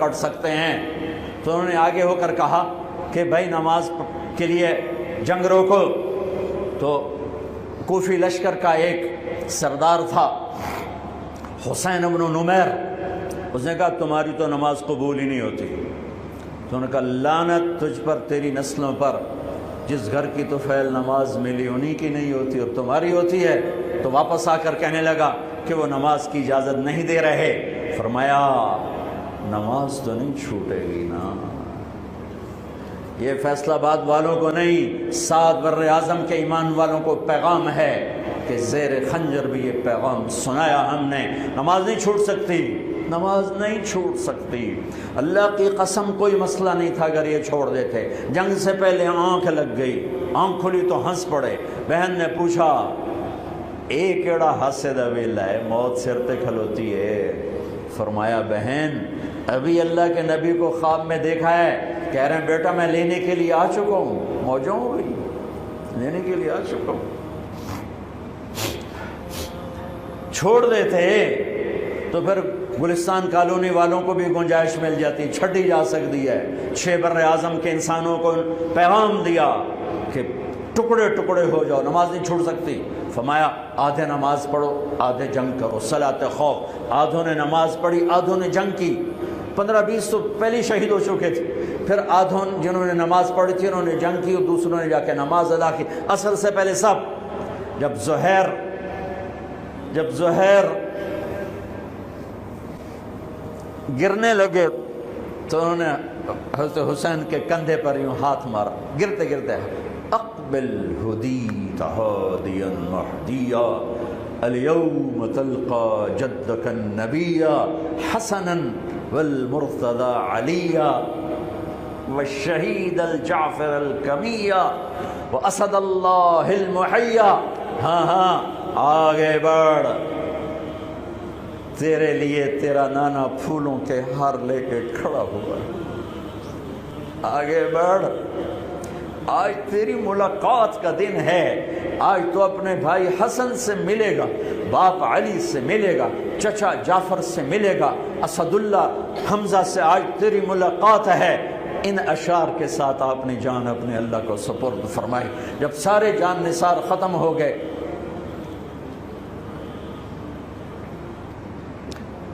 کٹ سکتے ہیں. تو انہوں نے آگے ہو کر کہا کہ بھائی نماز کے لیے جنگ روکو. تو کوفی لشکر کا ایک سردار تھا حسین بن نمیر، اس نے کہا تمہاری تو نماز قبول ہی نہیں ہوتی. تو انہوں نے کہا لعنت تجھ پر، تیری نسلوں پر، جس گھر کی تو فعل نماز ملی انہی کی نہیں ہوتی اور تمہاری ہوتی ہے. تو واپس آ کر کہنے لگا کہ وہ نماز کی اجازت نہیں دے رہے. فرمایا نماز تو نہیں چھوٹے گی نا. یہ فیصلہ آباد والوں کو نہیں، 7 بر اعظم کے ایمان والوں کو پیغام ہے کہ زیر خنجر بھی یہ پیغام سنایا ہم نے. نماز نہیں چھوٹ سکتی، نماز نہیں چھوٹ سکتی. اللہ کی قسم کوئی مسئلہ نہیں تھا اگر یہ چھوڑ دیتے. جنگ سے پہلے آنکھ لگ گئی، آنکھ کھلی تو ہنس پڑے. بہن نے پوچھا ایک ایڑا ہاسے دا ویلا ہے، موت سر تے کھلوتی ہے. فرمایا بہن ابھی اللہ کے نبی کو خواب میں دیکھا ہے، کہہ رہے ہیں بیٹا میں لینے کے لیے آ چکا ہوں، موجوں ہو گئی، لینے کے لیے آ چکا ہوں. چھوڑ دیتے تو پھر گلستان کالونی والوں کو بھی گنجائش مل جاتی، چھٹی جا سکتی ہے. 6 بر اعظم کے انسانوں کو پیغام دیا کہ ٹکڑے ٹکڑے ہو جاؤ، نماز نہیں چھوڑ سکتی. فرمایا آدھے نماز پڑھو آدھے جنگ کرو، صلاۃ خوف. آدھوں نے نماز پڑھی آدھوں نے جنگ کی. 15-20 تو پہلے شہید ہو چکے تھے. پھر آدھوں جنہوں نے نماز پڑھی تھی انہوں نے جنگ کی اور دوسروں نے جا کے نماز ادا کی. اصل سے پہلے سب. جب زہیر گرنے لگے تو انہوں نے حضرت حسین کے کندھے پر یوں ہاتھ مارا، گرتے گرتے اقبل ہدیت ہادیا مہدیا اليوم تلقى جدك النبي حسنا والمرتضى عليا والشهيد الجعفر الكمية وأسد الله المحيا. ہاں آگے بڑھ، تیرے لیے تیرا نانا پھولوں کے ہار لے کے کھڑا ہوا. آگے بڑھ، آج تیری ملاقات کا دن ہے. آج تو اپنے بھائی حسن سے ملے گا، باپ علی سے ملے گا، چچا جعفر سے ملے گا، اسد اللہ حمزہ سے آج تیری ملاقات ہے. ان اشعار کے ساتھ آپ نے جان اپنے اللہ کو سپرد فرمائی. جب سارے جان نثار ختم ہو گئے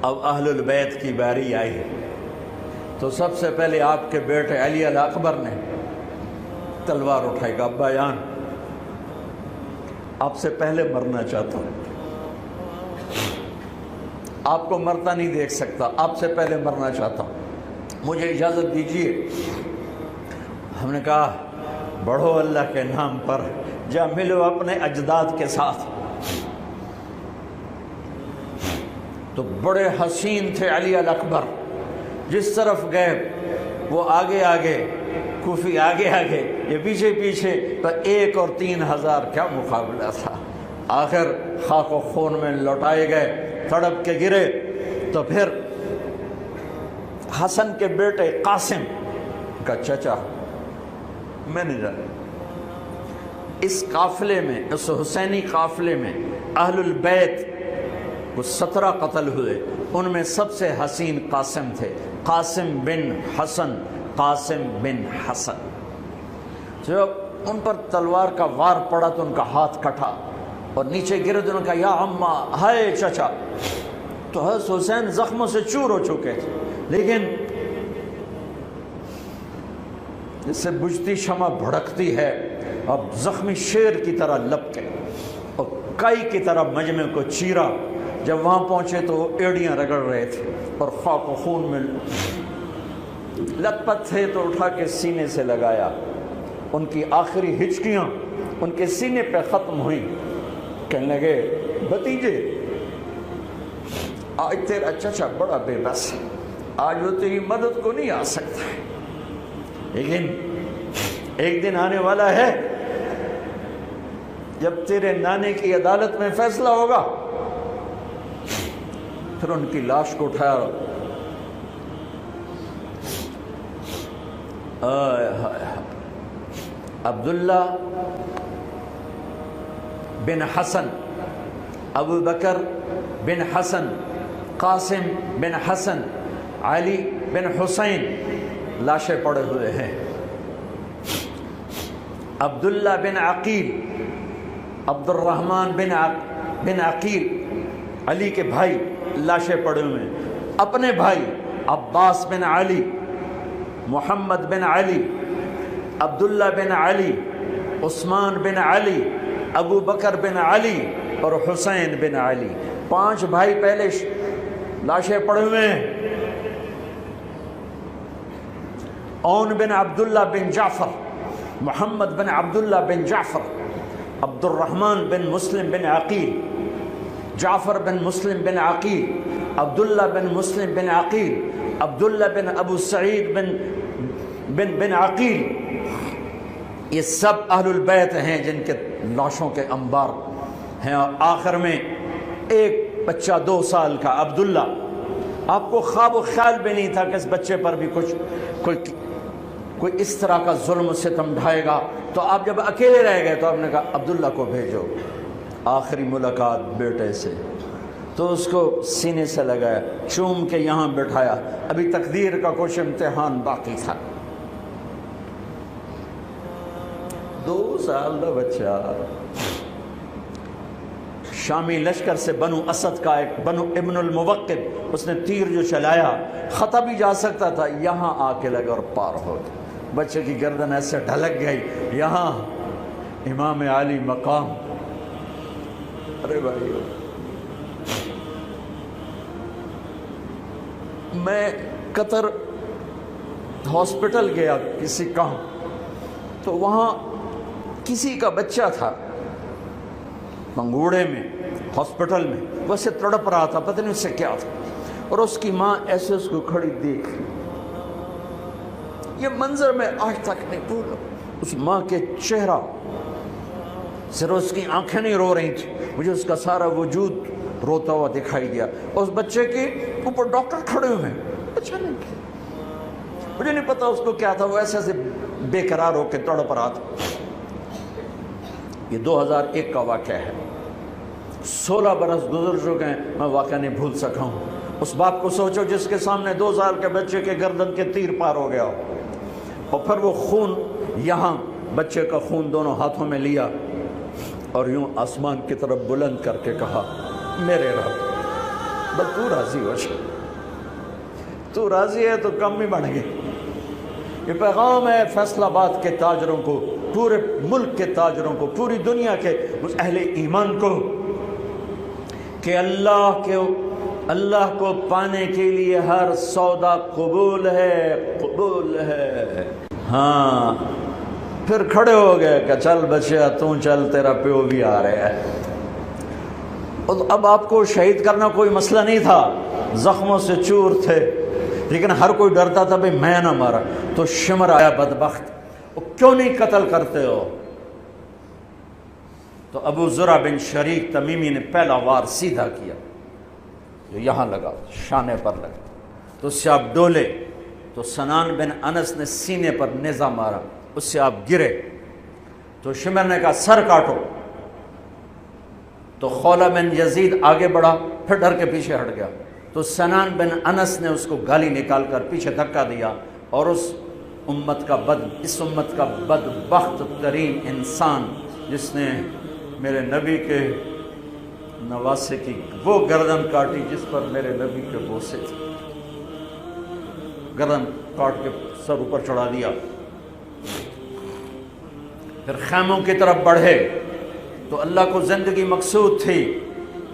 اب اہل البیت کی باری آئی. تو سب سے پہلے آپ کے بیٹے علی الاکبر نے تلوار اٹھائی. ابا جان آپ سے پہلے مرنا چاہتا ہوں، آپ کو مرتا نہیں دیکھ سکتا، آپ سے پہلے مرنا چاہتا ہوں، مجھے اجازت دیجیے. ہم نے کہا بڑھو اللہ کے نام پر، جا ملو اپنے اجداد کے ساتھ. تو بڑے حسین تھے علی الاکبر، جس طرف گئے وہ آگے آگے، کوفی آگے آگے، یہ پیچھے پیچھے. تو 1 اور 3,000 کیا مقابلہ تھا. آخر خاک و خون میں لوٹائے گئے، تڑپ کے گرے. تو پھر حسن کے بیٹے قاسم کا چچا، میں نہیں جانا، اس قافلے میں، اس حسینی قافلے میں اہل البیت وہ 17 قتل ہوئے. ان میں سب سے حسین قاسم تھے، قاسم بن حسن. قاسم بن حسن جب ان پر تلوار کا وار پڑا تو ان کا ہاتھ کٹا اور نیچے گرے تو انہوں نے کہا یا اماں، ہائے چچا. تو حضرت حسین زخموں سے چور ہو چکے تھے، لیکن جس سے بجھتی شمع بھڑکتی ہے، اب زخمی شیر کی طرح لپکے اور کائی کی طرح مجمع کو چیرا. جب وہاں پہنچے تو وہ ایڑیاں رگڑ رہے تھے اور خاک و خون میں لت پت تھے. تو اٹھا کے سینے سے لگایا، ان کی آخری ہچکیاں ان کے سینے پہ ختم ہوئیں. کہنے لگے بھتیجے آج تیرا چچا بڑا بے بس، آج وہ تیری مدد کو نہیں آ سکتا، لیکن ایک دن آنے والا ہے جب تیرے نانے کی عدالت میں فیصلہ ہوگا. پھر ان کی لاش کو اٹھایا. عبداللہ بن حسن، ابو بکر بن حسن، قاسم بن حسن، علی بن حسین لاشیں پڑے ہوئے ہیں، عبداللہ بن عقیل، عبد الرحمن بن عقیل علی کے بھائی لاشیں پڑے ہوئے ہیں، اپنے بھائی عباس بن علی، محمد بن علی، عبداللہ بن علی، عثمان بن علی، ابو بکر بن علی اور حسین بن علی، 5 بھائی پہلے لاشیں پڑے ہوئے ہیں۔ اون بن عبداللہ بن جعفر، محمد بن عبداللہ بن جعفر، عبد الرحمن بن مسلم بن عقیل، جعفر بن مسلم بن عقیل، عبداللہ بن مسلم بن عقیل، عبداللہ بن ابو سعید بن عقیل، یہ سب اہل البیت ہیں جن کے لاشوں کے انبار ہیں۔ اور آخر میں ایک بچہ 2 سال کا عبداللہ، آپ کو خواب و خیال بھی نہیں تھا کہ اس بچے پر بھی کوئی اس طرح کا ظلم و ستم ڈھائے گا، تو آپ جب اکیلے رہ گئے تو آپ نے کہا عبداللہ کو بھیجو۔ آخری ملاقات بیٹے سے، تو اس کو سینے سے لگایا، چوم کے یہاں بٹھایا، ابھی تقدیر کا کچھ امتحان باقی تھا۔ 2 سال کا بچہ، شامی لشکر سے بنو اسد کا ایک بنو ابن الموقد، اس نے تیر جو چلایا، خطا بھی جا سکتا تھا، یہاں آ کے لگا اور پار ہو گیا، بچے کی گردن ایسے ڈھلک گئی، یہاں امام علی مقام۔ ارے بھائی، میں قطر ہاسپٹل گیا کسی کام، تو وہاں کسی کا بچہ تھا منگوڑے میں، ہاسپٹل میں، ویسے تڑپ رہا تھا، پتہ نہیں اس سے کیا تھا، اور اس کی ماں ایسے اس کو کھڑی دیکھ، یہ منظر میں آج تک نہیں بھولا۔ اس ماں کے چہرہ، صرف اس کی آنکھیں نہیں رو رہی تھی، مجھے اس کا سارا وجود روتا ہوا دکھائی دیا۔ اس بچے کے اوپر ڈاکٹر کھڑے ہوئے ہیں، اچھا نہیں کیا، مجھے نہیں پتا اس کو کیا تھا، وہ ایسے بے قرار ہو کے تڑپ رہا تھا۔ یہ 2001 کا واقعہ ہے، 16 برس گزر چکے ہیں، میں واقعہ نہیں بھول سکا ہوں۔ اس باپ کو سوچو جس کے سامنے 2 سال کے بچے کے گردن کے تیر پار ہو گیا، اور پھر وہ خون، یہاں بچے کا خون دونوں ہاتھوں میں لیا اور یوں آسمان کی طرف بلند کر کے کہا، میرے رب، بس تو راضی ہو جا، تو راضی ہے تو کم ہی بڑھ گئے۔ یہ پیغام ہے فیصل آباد کے تاجروں کو، پورے ملک کے تاجروں کو، پوری دنیا کے اہل ایمان کو، کہ اللہ کو پانے کے لیے ہر سودا قبول ہے، قبول ہے۔ ہاں، پھر کھڑے ہو گئے کہ چل بچیا تو چل، تیرا پیو بھی آ رہا ہے۔ اب آپ کو شہید کرنا کوئی مسئلہ نہیں تھا، زخموں سے چور تھے، لیکن ہر کوئی ڈرتا تھا بھئی میں نہ مارا، تو شمر آیا بدبخت، کیوں نہیں قتل کرتے ہو؟ تو ابو زرع بن شریک تمیمی نے پہلا وار سیدھا کیا، جو یہاں لگا، شانے پر لگا، تو اس سے آپ ڈولے، تو سنان بن انس نے سینے پر نیزہ مارا، اس سے آپ گرے، تو شمر نے کہا سر کاٹو، تو خولہ بن یزید آگے بڑھا، پھر ڈر کے پیچھے ہٹ گیا، تو سنان بن انس نے اس کو گالی نکال کر پیچھے دھکا دیا، اور اس امت کا بدبخت ترین انسان جس نے میرے نبی کے نواسے کی وہ گردن کاٹی جس پر میرے نبی کے بوسے تھے، گردن کاٹ کے سر اوپر چڑھا دیا۔ پھر خیموں کی طرف بڑھے، تو اللہ کو زندگی مقصود تھی،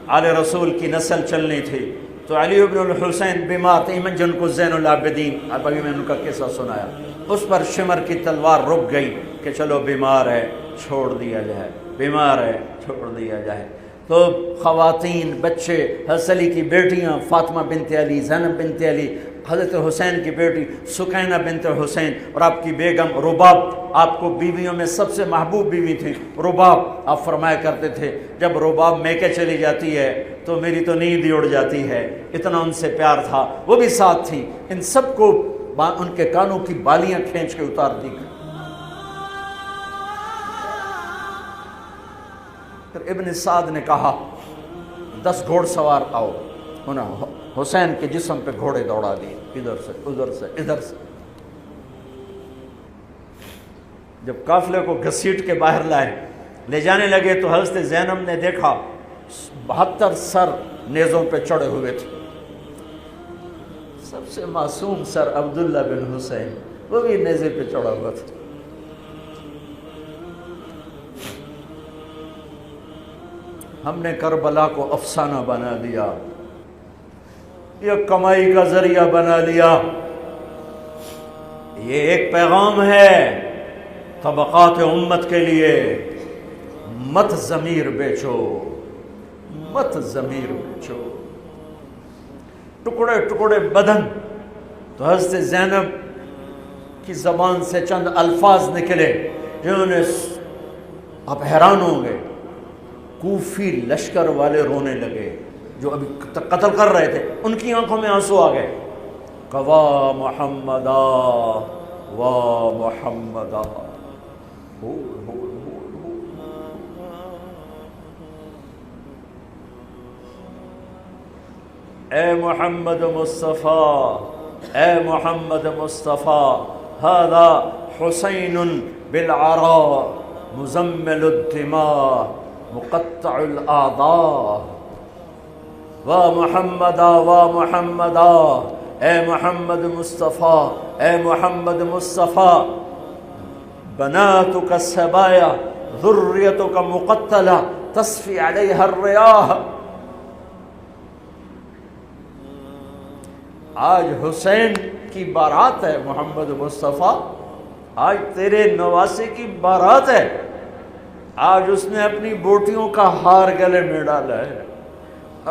آل رسول کی نسل چلنی تھی، تو علی ابن الحسین بیمار تھے، ایمن جن کو زین العابدین، اب ابھی میں نے ان کا قصہ سنایا، اس پر شمر کی تلوار رک گئی کہ چلو بیمار ہے چھوڑ دیا جائے، بیمار ہے چھوڑ دیا جائے۔ تو خواتین، بچے، حضرت علی کی بیٹیاں فاطمہ بنت علی، زینب بنت علی، حضرت حسین کی بیٹی سکینہ بنت حسین، اور آپ کی بیگم رباب، آپ کو بیویوں میں سب سے محبوب بیوی تھی رباب۔ آپ فرمایا کرتے تھے جب رباب میکے چلی جاتی ہے تو میری تو نیند ہی اڑ جاتی ہے، اتنا ان سے پیار تھا، وہ بھی ساتھ تھی۔ ان سب کو ان کے کانوں کی بالیاں کھینچ کے اتار دی گئی۔ پھر ابن سعد نے کہا 10 گھوڑ سوار آؤ، انہیں حسین کے جسم پہ گھوڑے دوڑا دیے، ادھر سے ادھر سے ادھر سے۔ جب قافلے کو گھسیٹ کے باہر لائے، لے جانے لگے تو حضرت زینب نے دیکھا 72 سر نیزوں پہ چڑھے ہوئے تھے۔ سب سے معصوم سر عبداللہ بن حسین، وہ بھی نیزے پہ چڑھا ہوا تھا۔ ہم نے کربلا کو افسانہ بنا دیا، یہ کمائی کا ذریعہ بنا لیا۔ یہ ایک پیغام ہے طبقات امت کے لیے، مت ضمیر بیچو، مت ضمیر بیچو۔ ٹکڑے ٹکڑے بدن۔ تو حضرت زینب کی زبان سے چند الفاظ نکلے جنہوں نے، آپ حیران ہوں گے، کوفی لشکر والے رونے لگے جو ابھی قتل کر رہے تھے، ان کی آنکھوں میں آنسو آ گئے۔ قوا محمدا وا محمدا، اے محمد مصطفیٰ، اے محمد مصطفیٰ، ھذا حسین بالعراء مزمل الدماء مقطع الاعضاء، وا محمدا وا محمدا، اے محمد مصطفیٰ، اے محمد مصطفیٰ، بناتک السبایا ذریتک مقتلہ تصفی علیہا الریاح۔ آج حسین کی بارات ہے محمد مصطفیٰ، آج تیرے نواسے کی بارات ہے، آج اس نے اپنی بوٹیوں کا ہار گلے میں ڈالا ہے،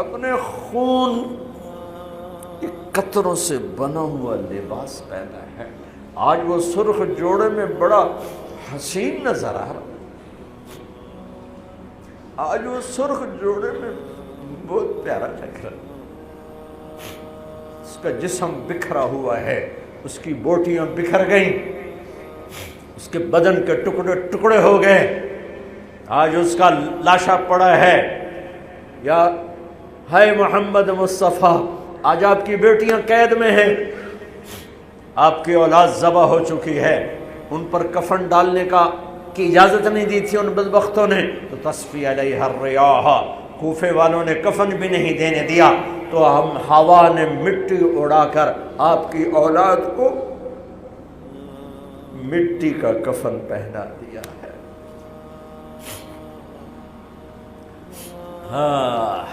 اپنے خون کے قطروں سے بنا ہوا لباس پہنا ہے، آج وہ سرخ جوڑے میں بڑا حسین نظر آ رہا، آج وہ سرخ جوڑے میں بہت پیارا لگ رہا، اس کا جسم بکھرا ہوا ہے، اس کی بوٹیاں بکھر گئیں، اس کے بدن کے ٹکڑے ٹکڑے ہو گئے، آج اس کا لاشا پڑا ہے۔ یا ہے محمد مصطفیٰ، آج آپ کی بیٹیاں قید میں ہیں، آپ کی اولاد ذبح ہو چکی ہے، ان پر کفن ڈالنے کی اجازت نہیں دی تھی ان بدبختوں نے، تو تصفی علیہ الریاح، کوفے والوں نے کفن بھی نہیں دینے دیا، تو ہم ہوا نے مٹی اڑا کر آپ کی اولاد کو مٹی کا کفن پہنا دیا ہے۔ ہاں،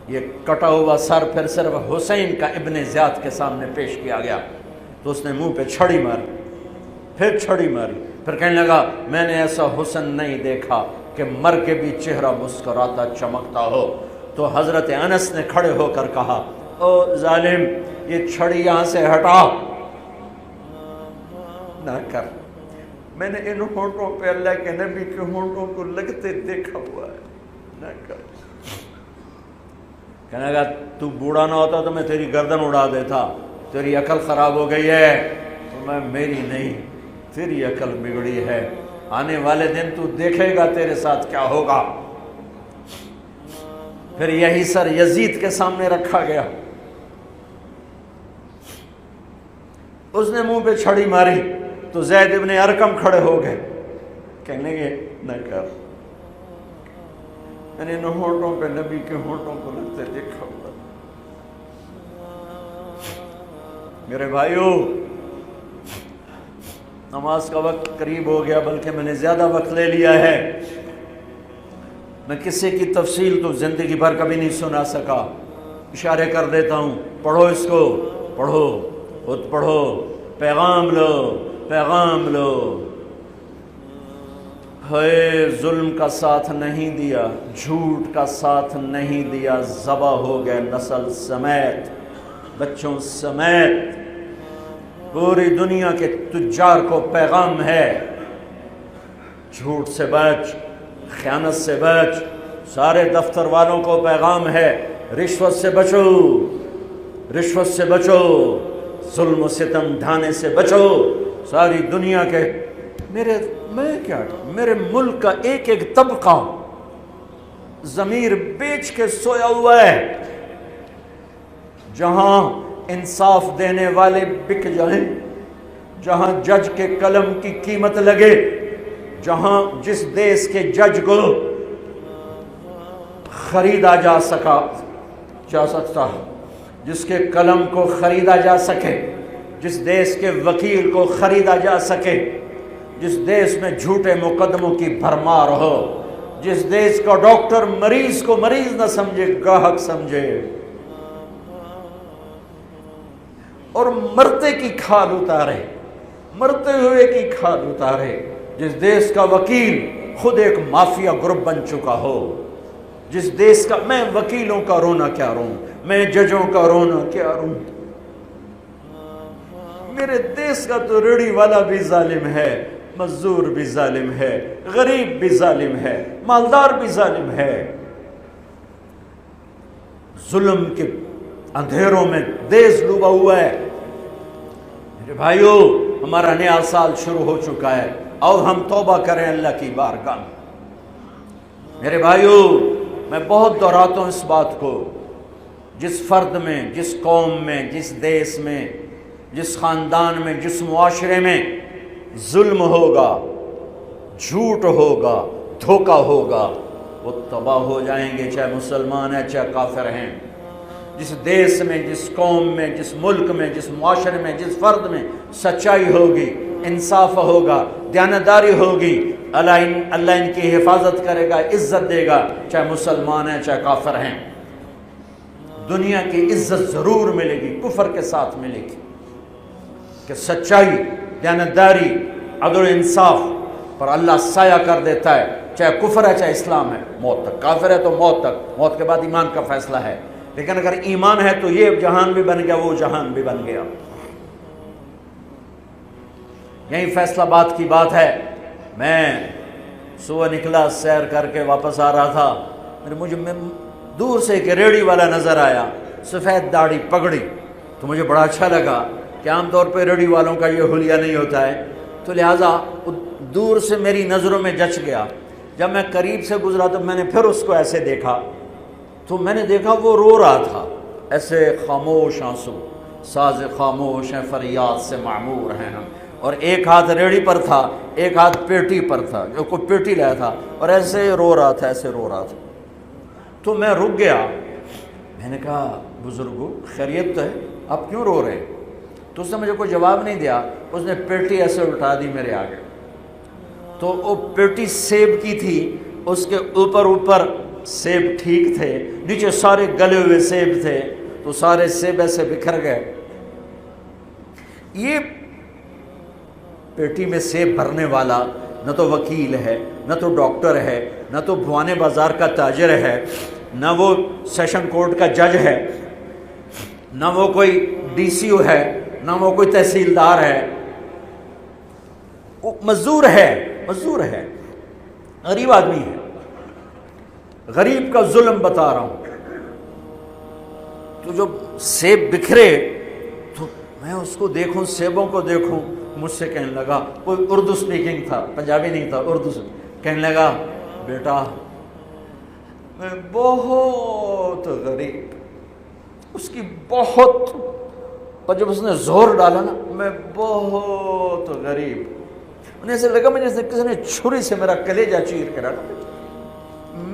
یہ کٹا ہوا سر پھر صرف حسین کا ابن زیاد کے سامنے پیش کیا گیا، تو اس نے منہ پہ چھڑی ماری، پھر چھڑی ماری، پھر کہنے لگا میں نے ایسا حسن نہیں دیکھا کہ مر کے بھی چہرہ مسکراتا چمکتا ہو۔ تو حضرت انس نے کھڑے ہو کر کہا او ظالم، یہ چھڑی یہاں سے ہٹا، نہ کر، میں نے ان ہونٹوں پہ اللہ کے نبی کے ہونٹوں کو لگتے دیکھا ہوا ہے، نہ کر۔ کہنے لگا تو بوڑھا نہ ہوتا تو میں تیری گردن اڑا دیتا، تیری عقل خراب ہو گئی ہے، تو میں میری نہیں، تیری عقل بگڑی ہے، آنے والے دن تو دیکھے گا تیرے ساتھ کیا ہوگا۔ پھر یہی سر یزید کے سامنے رکھا گیا، اس نے منہ پہ چھڑی ماری، تو زید ابن ارقم کھڑے ہو گئے، کہنے گے نہ کر، میں نے ان ہونٹوں پہ نبی کے ہونٹوں کو لگتے دیکھا ہوا۔ میرے بھائیو، نماز کا وقت قریب ہو گیا، بلکہ میں نے زیادہ وقت لے لیا ہے، میں کسی کی تفصیل تو زندگی بھر کبھی نہیں سنا سکا، اشارے کر دیتا ہوں، پڑھو اس کو، پڑھو، خود پڑھو، پیغام لو، پیغام لو۔ ہے ظلم کا ساتھ نہیں دیا، جھوٹ کا ساتھ نہیں دیا، ذبح ہو گئے نسل سمیت، بچوں سمیت، پوری دنیا کے تجار کو پیغام ہے، جھوٹ سے بچ، خیانت سے بچ، سارے دفتر والوں کو پیغام ہے، رشوت سے بچو، رشوت سے بچو، ظلم و ستم ڈھانے سے بچو، ساری دنیا کے، میرے ملک کا ایک ایک طبقہ ضمیر بیچ کے سویا ہوا ہے، جہاں انصاف دینے والے بک جائیں، جہاں جج کے قلم کی قیمت لگے، جہاں جس دیس کے جج کو خریدا جا سکتا، جس کے قلم کو خریدا جا سکے، جس دیس کے وکیل کو خریدا جا سکے، جس دیس میں جھوٹے مقدموں کی بھرمار ہو، جس دیس کا ڈاکٹر مریض کو مریض نہ سمجھے، گاہک سمجھے، اور مرتے کی کھال اتارے، مرتے ہوئے کی کھال اتارے، جس دیس کا وکیل خود ایک مافیا گروپ بن چکا ہو، جس دیس کا، میں وکیلوں کا رونا کیا روں، میں ججوں کا رونا کیا روں، میرے دیس کا تو ریڑھی والا بھی ظالم ہے، مزدور بھی ظالم ہے، غریب بھی ظالم ہے، مالدار بھی ظالم ہے، ظلم کے اندھیروں میں دیس ڈوبا ہوا ہے۔ میرے بھائیو، ہمارا نیا سال شروع ہو چکا ہے، اور ہم توبہ کریں اللہ کی بارگاہ میں۔ میرے بھائیو، میں بہت دہراتا ہوں اس بات کو، جس فرد میں، جس قوم میں، جس دیس میں، جس خاندان میں، جس معاشرے میں ظلم ہوگا، جھوٹ ہوگا، دھوکہ ہوگا، وہ تباہ ہو جائیں گے، چاہے مسلمان ہیں چاہے کافر ہیں۔ جس دیس میں، جس قوم میں، جس ملک میں، جس معاشرے میں، جس فرد میں سچائی ہوگی، انصاف ہوگا، دیانتداری ہوگی، اللہ ان کی حفاظت کرے گا، عزت دے گا، چاہے مسلمان ہیں چاہے کافر ہیں۔ دنیا کی عزت ضرور ملے گی، کفر کے ساتھ ملے گی، کہ سچائی، دیانتداری، عدل و انصاف پر اللہ سایہ کر دیتا ہے، چاہے کفر ہے چاہے اسلام ہے، موت تک۔ کافر ہے تو موت تک، موت کے بعد ایمان کا فیصلہ ہے، لیکن اگر ایمان ہے تو یہ جہان بھی بن گیا، وہ جہان بھی بن گیا۔ یہی فیصلہ بات کی بات ہے۔ میں صبح نکلا، سیر کر کے واپس آ رہا تھا، مجھے دور سے ایک ریڑھی والا نظر آیا، سفید داڑھی، پگڑی، تو مجھے بڑا اچھا لگا کہ عام طور پہ ریڑھی والوں کا یہ حلیہ نہیں ہوتا ہے، تو لہٰذا دور سے میری نظروں میں جچ گیا۔ جب میں قریب سے گزرا تو میں نے پھر اس کو ایسے دیکھا، تو میں نے دیکھا وہ رو رہا تھا، ایسے خاموش آنسو، ساز خاموش ہیں فریاد سے معمور ہیں ہم، اور ایک ہاتھ ریڑھی پر تھا، ایک ہاتھ پیٹی پر تھا، جو کوئی پیٹی لایا تھا، اور ایسے رو رہا تھا، ایسے رو رہا تھا۔ تو میں رک گیا، میں نے کہا بزرگو خیریت تو ہے، آپ کیوں رو رہے ہیں؟ تو اس نے مجھے کوئی جواب نہیں دیا، اس نے پیٹی ایسے اٹھا دی میرے آگے، تو وہ پیٹی سیب کی تھی، اس کے اوپر سیب ٹھیک تھے، نیچے سارے گلے ہوئے سیب تھے، تو سارے سیب ایسے بکھر گئے۔ یہ پیٹی میں سیب بھرنے والا نہ تو وکیل ہے، نہ تو ڈاکٹر ہے، نہ تو بھوانے بازار کا تاجر ہے، نہ وہ سیشن کورٹ کا جج ہے، نہ وہ کوئی ڈی سی او ہے، نہ وہ کوئی تحصیلدار ہے، وہ مزدور ہے، غریب آدمی ہے۔ غریب کا ظلم بتا رہا ہوں۔ تو جب سیب بکھرے تو میں اس کو دیکھوں، سیبوں کو دیکھوں، مجھ سے کہنے لگا، کوئی اردو سپیکنگ تھا، پنجابی نہیں تھا، اردو سے کہنے لگا، بیٹا میں بہت غریب، اس کی بہت، اور جب اس نے زور ڈالا نا، میں بہت غریب، انہیں ایسے لگا مجھے جیسے کسی نے چھری سے میرا کلیجہ چیر کے ڈالا،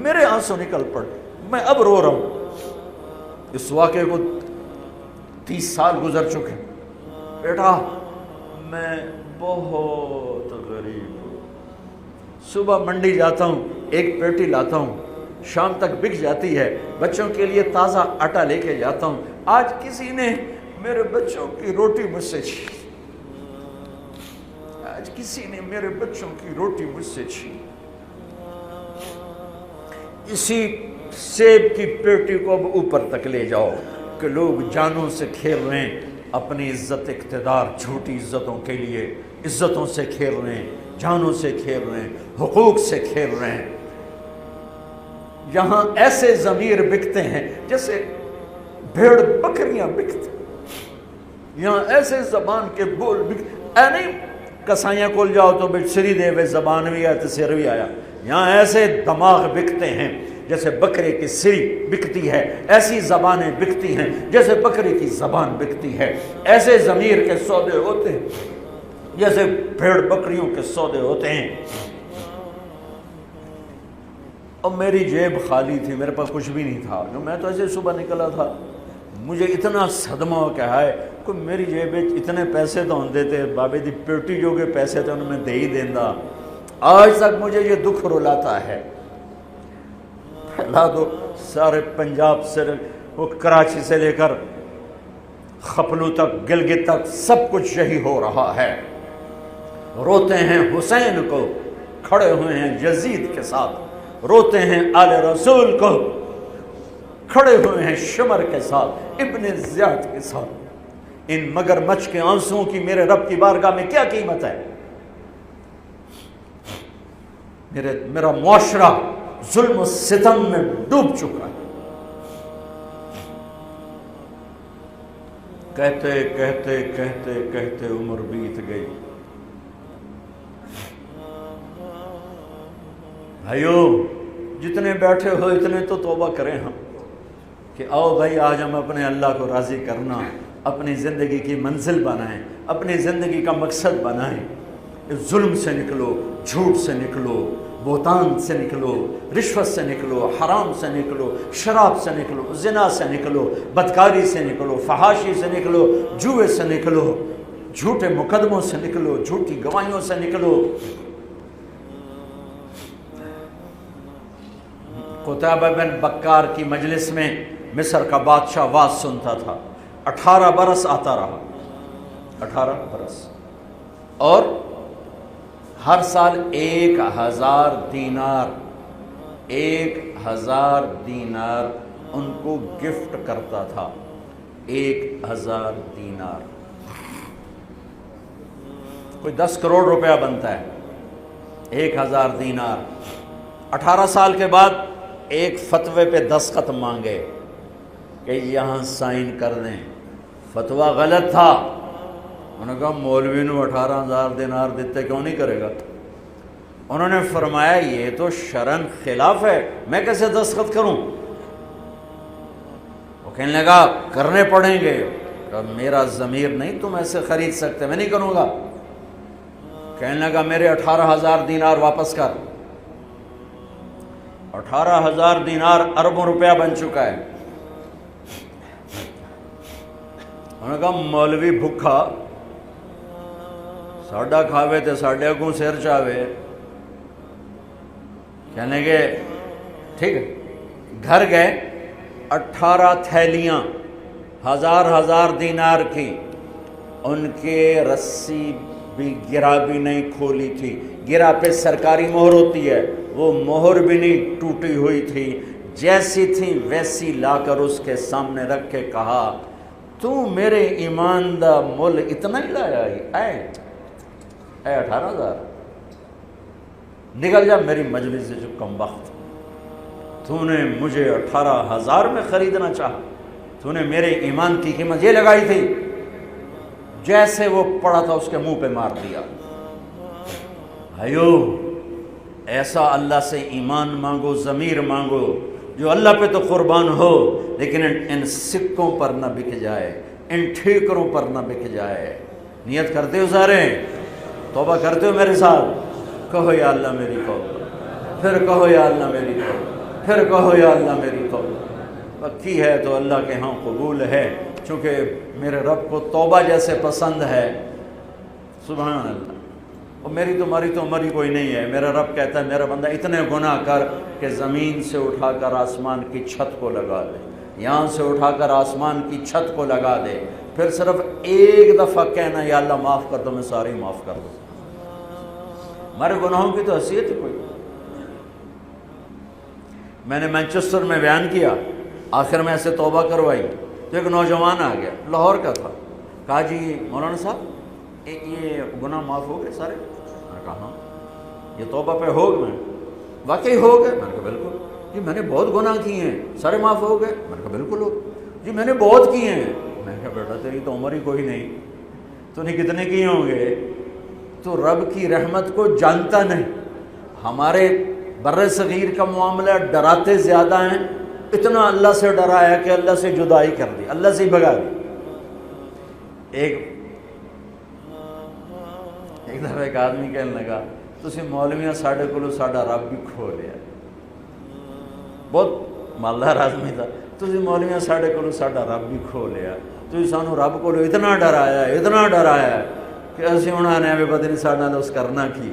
میرے آنسو نکل پڑے، میں اب رو رہا ہوں۔ اس واقعے کو 30 سال گزر چکے۔ بیٹا میں بہت غریب ہوں، صبح منڈی جاتا ہوں، ایک پیٹی لاتا ہوں، شام تک بک جاتی ہے، بچوں کے لیے تازہ آٹا لے کے جاتا ہوں، آج کسی نے میرے بچوں کی روٹی مجھ سے چھین، آج کسی نے میرے بچوں کی روٹی مجھ سے چھین۔ اسی سیب کی پیٹی کو اب اوپر تک لے جاؤ کہ لوگ جانوں سے کھیل رہے ہیں، اپنی عزت اقتدار جھوٹی عزتوں کے لیے عزتوں سے کھیل رہے ہیں، جانوں سے کھیل رہے ہیں، حقوق سے کھیل رہے ہیں۔ یہاں ایسے ضمیر بکتے ہیں جیسے بھیڑ بکریاں بکتے، یہاں ایسے زبان کے بول بکتے، اے نہیں کسائیاں کول جاؤ تو بچ سری دے وے زبان بھی آیا تو سر بھی آیا، یہاں ایسے دماغ بکتے ہیں جیسے بکرے کی سری بکتی ہے، ایسی زبانیں بکتی ہیں جیسے بکرے کی زبان بکتی ہے، ایسے ضمیر کے سودے ہوتے ہیں جیسے بھیڑ بکریوں کے سودے ہوتے ہیں۔ اور میری جیب خالی تھی، میرے پاس کچھ بھی نہیں تھا، جو میں تو ایسے صبح نکلا تھا، مجھے اتنا صدمہ ہو کہ ہے کہ میری جیب اتنے پیسے تو ہوں دیتے بابے دی پیٹی جو کہ پیسے تو انہوں نے دے ہی دینا۔ آج تک مجھے یہ دکھ رلاتا ہے۔ پھیلا دو سارے پنجاب سے، وہ کراچی سے لے کر خپلو تک، گلگت تک، سب کچھ یہی ہو رہا ہے۔ روتے ہیں حسین کو، کھڑے ہوئے ہیں یزید کے ساتھ، روتے ہیں آل رسول کو، کھڑے ہوئے ہیں شمر کے ساتھ، ابن زیاد کے ساتھ۔ ان مگر مچھ کے آنسوؤں کی میرے رب کی بارگاہ میں کیا قیمت ہے؟ میرا معاشرہ ظلم و ستم میں ڈوب چکا ہے۔ کہتے کہتے کہتے کہتے عمر بیت گئی۔ بھائیو جتنے بیٹھے ہو اتنے تو توبہ کریں ہم، کہ آؤ بھائی آج ہم اپنے اللہ کو راضی کرنا، اپنی زندگی کی منزل بنائیں، اپنی زندگی کا مقصد بنائیں۔ ظلم سے نکلو، جھوٹ سے نکلو، بہتان سے نکلو، رشوت سے نکلو، حرام سے نکلو، شراب سے نکلو، زنا سے نکلو، بدکاری سے نکلو، فحاشی سے نکلو، جوئے سے نکلو، جھوٹے مقدموں سے نکلو، جھوٹی گواہیوں سے نکلو۔ قتیبہ بن بکار کی مجلس میں مصر کا بادشاہ واز سنتا تھا، 18 برس آتا رہا، 18 برس، اور ہر سال 1000 دینار، 1000 دینار ان کو گفٹ کرتا تھا، 1000 دینار، کوئی 10 کروڑ روپیہ بنتا ہے، 1000 دینار۔ 18 سال کے بعد ایک فتوے پہ دستخط مانگے کہ یہاں سائن کر دیں، فتویٰ غلط تھا۔ انہوں نے کہا مولوی نو 18,000 دینار دیتے کیوں نہیں کرے گا؟ انہوں نے فرمایا یہ تو شرعاً خلاف ہے، میں کیسے دستخط کروں؟ وہ کہنے لگا کرنے پڑیں گے۔ کہا میرا ضمیر نہیں تم ایسے خرید سکتے، میں نہیں کروں گا۔ کہنے لگا میرے 18,000 دینار واپس کر۔ 18,000 دینار اربوں روپیہ بن چکا ہے۔ انہوں نے کہا مولوی بھکھا ساڈا کھاوے تے ساڈے اگوں سر چاوے۔ کہنے گے ٹھیک ہے، گھر گئے، 18 تھیلیاں 1000 دینار کی، ان کے رسی بھی گرا بھی نہیں کھولی تھی، گرا پہ سرکاری مہر ہوتی ہے، وہ مہر بھی نہیں ٹوٹی ہوئی تھی، جیسی تھی ویسی لا کر اس کے سامنے رکھ کے کہا تو میرے ایمان دا مول اتنا ہی لایا ہی اے 18,000، نکل جا میری مجلس سے جو کم وقت، تو نے مجھے 18,000 میں خریدنا چاہا، تو نے میرے ایمان کی قیمت یہ لگائی تھی۔ جیسے وہ پڑا تھا اس کے منہ پہ مار دیا۔ بھائیو ایسا اللہ سے ایمان مانگو، ضمیر مانگو جو اللہ پہ تو قربان ہو، لیکن ان سکوں پر نہ بک جائے، ان ٹھیکروں پر نہ بک جائے۔ نیت کرتے ہو سارے؟ توبہ کرتے ہو میرے ساتھ؟ کہو یا اللہ میری توبہ، پھر کہو یا اللہ میری توبہ، پھر کہو یا اللہ میری توبہ۔ پکی ہے تو اللہ کے ہاں قبول ہے، چونکہ میرے رب کو توبہ جیسے پسند ہے۔ سبحان اللہ۔ اور میری تمہاری تو عمر ہی کوئی نہیں ہے۔ میرا رب کہتا ہے میرا بندہ اتنے گناہ کر کہ زمین سے اٹھا کر آسمان کی چھت کو لگا دے، یہاں سے اٹھا کر آسمان کی چھت کو لگا دے، پھر صرف ایک دفعہ کہنا یا اللہ معاف کر دو، میں ساری معاف کر دوں۔ ہمارے گناہوں کی تو حیثیت ہی کوئی۔ میں نے مینچسٹر میں بیان کیا، آخر میں ایسے توبہ کروائی تو ایک نوجوان آ گیا، لاہور کا تھا، کہا جی مولانا صاحب یہ گناہ معاف ہو گئے سارے؟ میں نے کہا ہاں۔ یہ توبہ پہ ہو گئے؟ واقعی ہو گئے؟ میں نے کہا بالکل۔ جی میں نے بہت گناہ کیے ہیں، سارے معاف ہو گئے؟ میں نے کہا بالکل ہو۔ جی میں نے بہت کیے ہیں۔ میں نے کہا بیٹا تیری تو عمر ہی کوئی نہیں، تو نے کتنے کیے ہوں گے؟ تو رب کی رحمت کو جانتا نہیں۔ ہمارے بر صغیر کا معاملہ ڈراتے زیادہ ہیں، اتنا اللہ سے ڈرایا کہ اللہ سے جدائی کر دی، اللہ سے ہی بھگا دی۔ ایک دفعہ ایک آدمی کہنے لگا تسی مولویاں ساڈے کولو ساڈا رب بھی کھو لیا، بہت مالدار آدمی تھا، تسی مولویاں ساڈے کولو ساڈا رب بھی کھو لیا، تسی سانو رب کولو اتنا ڈرایا ہے کہ اسی ہن نے پتہ نہیں ساڈے نال اس کرنا کی۔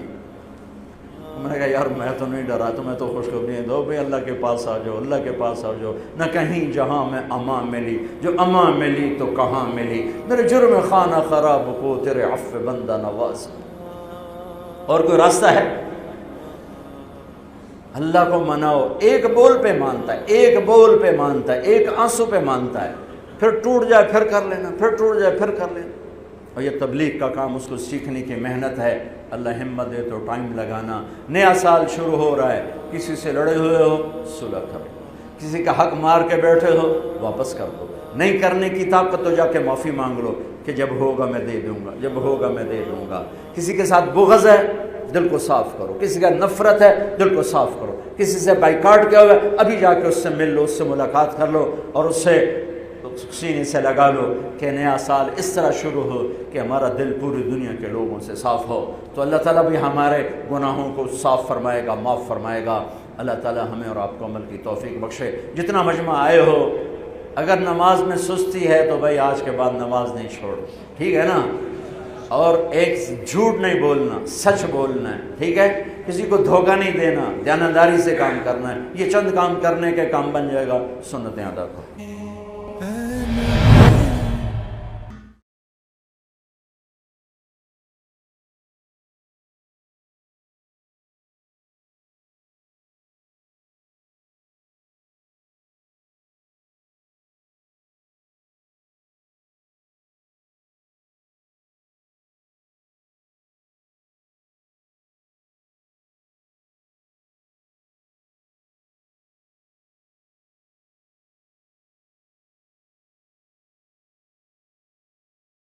میں نے کہا یار میں تو نہیں ڈرا، تمہیں تو خوشخبری دو بھئی اللہ کے پاس آ جاؤ، اللہ کے پاس آ جاؤ، نہ کہیں جہاں میں امان ملی، جو امان ملی تو کہاں ملی، میرے جرم خانہ خراب کو تیرے عفو بندہ نواز۔ اور کوئی راستہ ہے؟ اللہ کو مناؤ، ایک بول پہ مانتا ہے، ایک بول پہ مانتا ہے، ایک آنسو پہ مانتا ہے، پھر ٹوٹ جائے پھر کر لینا، پھر ٹوٹ جائے پھر کر لینا۔ اور یہ تبلیغ کا کام، اس کو سیکھنے کی محنت ہے، اللہ ہمت دے تو ٹائم لگانا۔ نیا سال شروع ہو رہا ہے، کسی سے لڑے ہوئے ہو صلح کرو، کسی کا حق مار کے بیٹھے ہو واپس کر دو، نہیں کرنے کی طاقت تو جا کے معافی مانگ لو کہ جب ہوگا میں دے دوں گا، جب ہوگا میں دے دوں گا۔ کسی کے ساتھ بغض ہے دل کو صاف کرو، کسی کا نفرت ہے دل کو صاف کرو، کسی سے بائیکاٹ کیا ہوا ہے ابھی جا کے اس سے مل لو، اس سے ملاقات کر لو اور اس سے سینے سے لگا لو کہ نیا سال اس طرح شروع ہو کہ ہمارا دل پوری دنیا کے لوگوں سے صاف ہو۔ تو اللہ تعالیٰ بھی ہمارے گناہوں کو صاف فرمائے گا، معاف فرمائے گا۔ اللہ تعالیٰ ہمیں اور آپ کو عمل کی توفیق بخشے۔ جتنا مجمع آئے ہو، اگر نماز میں سستی ہے تو بھائی آج کے بعد نماز نہیں چھوڑ، ٹھیک ہے نا؟ اور ایک جھوٹ نہیں بولنا، سچ بولنا ہے، ٹھیک ہے؟ کسی کو دھوکہ نہیں دینا، دیانتداری سے کام کرنا ہے۔ یہ چند کام کرنے کے کام بن جائے گا، سنتیں ادا کرو۔